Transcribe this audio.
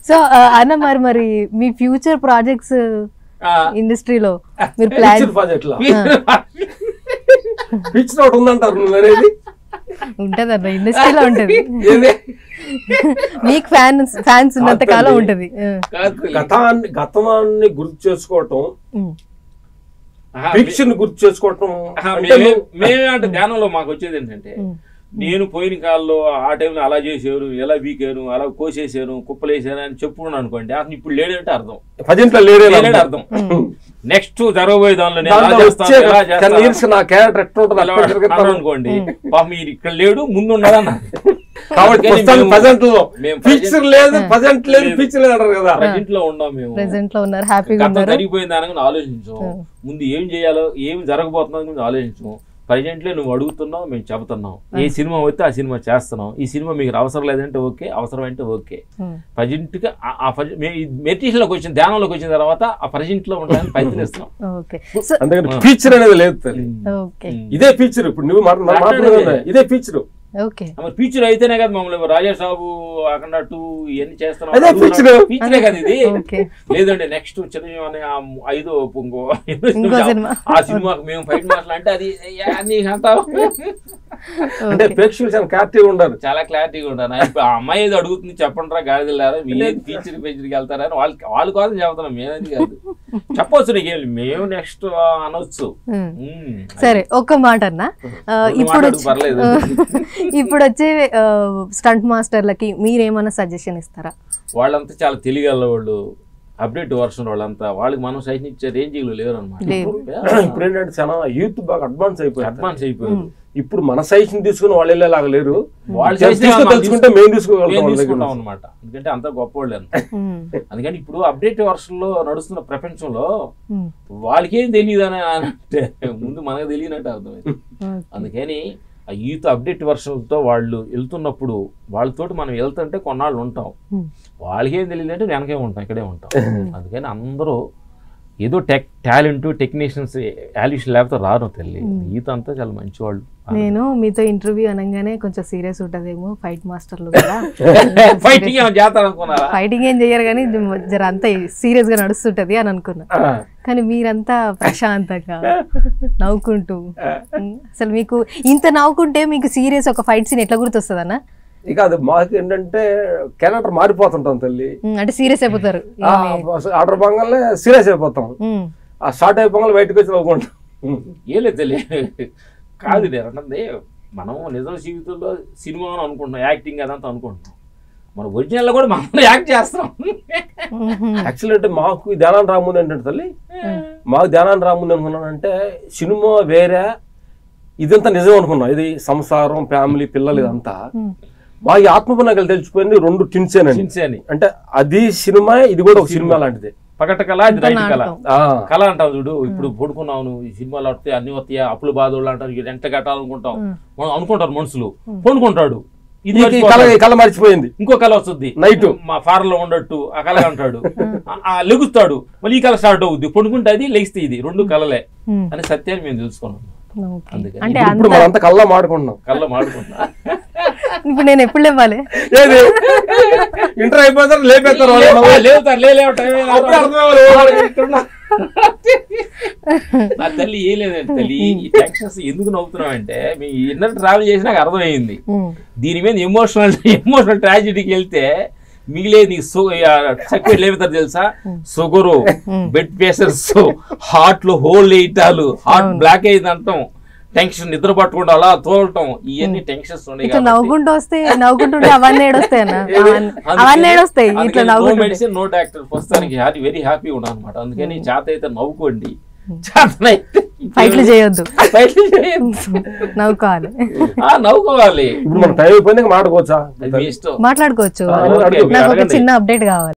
So అన్న మరి మీ future projects ఇండస్ట్రీలో మీరు ప్లాన్ ప్రాజెక్ట్ లో పిచ్ నోట్ ఉందంటారు నువ్వు అనేది ఉంటది అన్న, ఇండస్ట్రీలో ఉంటది. మీకు ఫ్యాన్స్ ఉన్నంత కాలం ఉంటది. గతాన్ని గుర్తు చేసుకోవటం, ఫిక్షన్ గుర్తు చేసుకోవటం. మేమే అంటే ధ్యానంలో మాకు వచ్చేది ఏంటంటే, నేను పోయిన కాలంలో ఆ టైంలో అలా చేసారు, ఎలా వీకాను, అలా కోసేసాను, కుప్పలేసాను అని చెప్పుకున్నాను అనుకోండి, అతను ఇప్పుడు లేడంటే అర్థం, ప్రజెంట్లో లేడే అర్థం. నెక్స్ట్ జరగబోయే దానిలో అనుకోండి, పాపం మీరు ఇక్కడ లేడు ముందు ఉన్నాడన్న. కాబట్టి ప్రజెంట్ లో ఉన్నాం మేము, ప్రెజెంట్ లో ఉన్నారు, హ్యాపీగా ఉన్నారు. జరిగిపోయిన దానికి ఆలోచించాం, ముందు ఏం చేయాలో, ఏం జరగబోతుందో ఆలోచించాం. ప్రజెంట్ లో నువ్వు అడుగుతున్నావు, మేము చెబుతున్నాం. ఏ సినిమా వస్తే ఆ సినిమా చేస్తున్నాం. ఈ సినిమా మీకు అవసరం లేదంటే ఓకే, అవసరం అంటే ఓకే. ప్రజెంట్ గా మెడిటేషన్ లోకి వచ్చిన, ధ్యానంలోకి వచ్చిన తర్వాత ఆ ప్రజెంట్ లో ఉండడానికి ప్రయత్నిస్తున్నాం. అందుకని ఫీచర్ అనేది లేదు తల్లి, ఇదే ఫీచర్. ఇప్పుడు నువ్వు మాట్లాడుతున్నా ఇదే ఫీచర్. ఫీచర్ అయితేనే కదా మమ్మల్ని రాజా సాబు అక్కడ ఇవన్నీ చేస్తున్నాం, ఫీచరే కదా ఇది. లేదంటే నెక్స్ట్ చిరంజీవి అనే 5వ ఆ సినిమాకి మేము ఫైట్ మాస్టర్ అంటే అది అంటే ప్రేక్షకులు చాలా క్లారిటీగా ఉండాలి, చాలా క్లారిటీగా ఉండాలి. ఆ అమ్మాయి ఏదో అడుగుతుంది, చెప్పండి రా గాడిదలారా, మీరు ఫీచర్ పేజీకి వెళ్తారని వాళ్ళ కోసం చెబుతున్నాం, మేమది కాదు. చెప్పొచ్చు నీకేం, మేము నెక్స్ట్ అనొచ్చు. సరే, ఒక్క మాట అన్న, పర్లేదు. ఇప్పుడు వచ్చే స్టంట్ మాస్టర్లకి మీరేమన్నా సజెషన్ ఇస్తారా? వాళ్ళంతా చాలా తెలియగల వాళ్ళు, అప్డేట్ వర్షన్ వాళ్ళంతా, వాళ్ళకి మనం సజెషన్ ఇచ్చే రేంజింగ్ లో లేరు అనమాట. ఇప్పుడు ఏంటంటే చాలా యూత్ బాగా అడ్వాన్స్ అయిపోయారు. ఇప్పుడు మన సజెషన్ తీసుకుని వాళ్ళు వెళ్ళేలాగా లేరు, వాళ్ళు తెలుసుకుంటే మేము తీసుకుంటాం అనమాట. ఎందుకంటే అంత గొప్ప వాళ్ళు. అందుకని ఇప్పుడు అప్డేట్ వర్షన్ లో నడుస్తున్న ప్రపంచంలో వాళ్ళకేం తెలియదు అని అంటే ముందు మనకు తెలియనట్టు అర్థమైంది. అందుకని ఆ యూత్ అప్డేట్ వర్షన్తో వాళ్ళు వెళ్తున్నప్పుడు వాళ్ళతోటి మనం వెళ్తుంటే కొన్నాళ్ళు ఉంటాం, వాళ్ళకేం తెలియదు అంటే వెనకే ఉంటాం, ఇక్కడే ఉంటాం. అందుకని అందరూ ఏదో టాలెంట్ టెక్నీషియన్స్ యాలిషన్ లేకపోతే రారు తల్లి. యూత్ అంతా చాలా మంచివాళ్ళు. నేను మీతో ఇంటర్వ్యూ అనగానే కొంచెం సీరియస్ ఉంటదేమో, ఫైట్ మాస్టర్లు ఫైటింగ్ ఏం చెయ్యరు కానీ జర అంతా సీరియస్ గా నడుస్తుంటది అని అనుకున్నా. కానీ మీరంతా ప్రశాంతంగా నవ్వుకుంటూ, అసలు మీకు ఇంత నవ్వుకుంటే మీకు సీరియస్ ఒక ఫైట్ సీన్ ఎట్లా గుర్తొస్తుంది అన్న? ఇక అది మాకు ఏంటంటే క్యారెక్టర్ మారిపోతుంటాం తల్లి, అంటే సీరియస్ అయిపోతారు. ఆర్డర్ భాగంలో సీరియస్ అయిపోతాం, ఆ షార్ట్ అయిపోగానే బయటకు వచ్చి నవ్వుకుంటాం. ఏం లేదు తల్లి, కాదు అన్నది మనం నిజం జీవితంలో సినిమా అని అనుకుంటున్నాం, యాక్టింగ్ అదంతా అనుకుంటున్నాం, మన ఒరిజినల్ కూడా మనం యాక్ట్ చేస్తాం. యాక్చువల్లీ అంటే మాకు ధ్యానాన్ని రాముంది ఏంటంటే తల్లి, మాకు ధ్యానాన్ని రాముంది అనుకున్నానంటే సినిమా వేరే, ఇదంతా నిజం అనుకున్నాం. ఇది సంసారం, ఫ్యామిలీ, పిల్లలు, ఇదంతా మాకు ఆత్మపనగలు తెలిసిపోయింది. 2 టిన్స్ అని అంటే అది సినిమా, ఇది కూడా ఒక సినిమా లాంటిది. పగట కళ, ఇది రైట్ కళ. కళ అంటావు చూడు, ఇప్పుడు పడుకున్నావు నువ్వు, ఈ సినిమాలు వస్తే అన్ని వస్తాయి, అప్పులు బాధలు అంటారు, ఎంత కట్టాలనుకుంటాం మనం అనుకుంటారు మనుషులు. పండుకుంటాడు, ఇది కళ మర్చిపోయింది, ఇంకో కళ వస్తుంది నైట్ మా ఫారెన్ లో ఉండట్టు, ఆ కళ అంటాడు, లెగుస్తాడు, మళ్ళీ ఈ కళ స్టార్ట్ అవుద్ది, పండుకుంటే అది లెగిస్తే ఇది, 2 కళలే అని సత్యాన్ని మేము తెలుసుకున్నాం. అంటే కళ్ళ మాడుకుంటున్నాం, ఇప్పుడు నేను ఎప్పుడు లేవాలి, ఇంటర్ అయిపోతారు లేపేస్తారు, నా తల్లి ఏం లేదండి తల్లి, ఈ టెన్షన్స్ ఎందుకు నవ్వుతున్నాం అంటే మీ ఇన్నర్ ట్రావెల్ చేసి నాకు అర్థమైంది. దీని మీద ఎమోషనల్ ట్రాజెడీకి వెళ్తే మిగిలేదు నీకు సర్క్యూట్ లేవుతారు తెలుసా, షుగరు, బెడ్ ప్రెషర్స్, హార్ట్ లో హోల్ వేయటాలు, హార్ట్ బ్లాక్ అయింది అంటాం, టెన్షన్, నిద్ర పట్టుకుంటూ అలా తోలటం, ఇవన్నీ టెన్షన్స్ ఉన్నాయి. నవ్వుకుంటూ వస్తే నవ్వుకుంటుంటే అవన్నీ ఏడొస్తాయి. నో మెడిసిన్ నో డాక్టర్, ప్రస్తుతానికి వెరీ హ్యాపీ ఉన్నాను అనమాట. అందుకని చేత అయితే నవ్వుకోండి, ఫైట్లు చేయొద్దు, నవ్వుకోవాలి. నవ్వుకోవాలి. ఇప్పుడు మనం టైం అయిపోయింది, మాట్లాడుకోవచ్చా? మాట్లాడుకోవచ్చు. నాకు ఒక చిన్న అప్డేట్ కావాలి.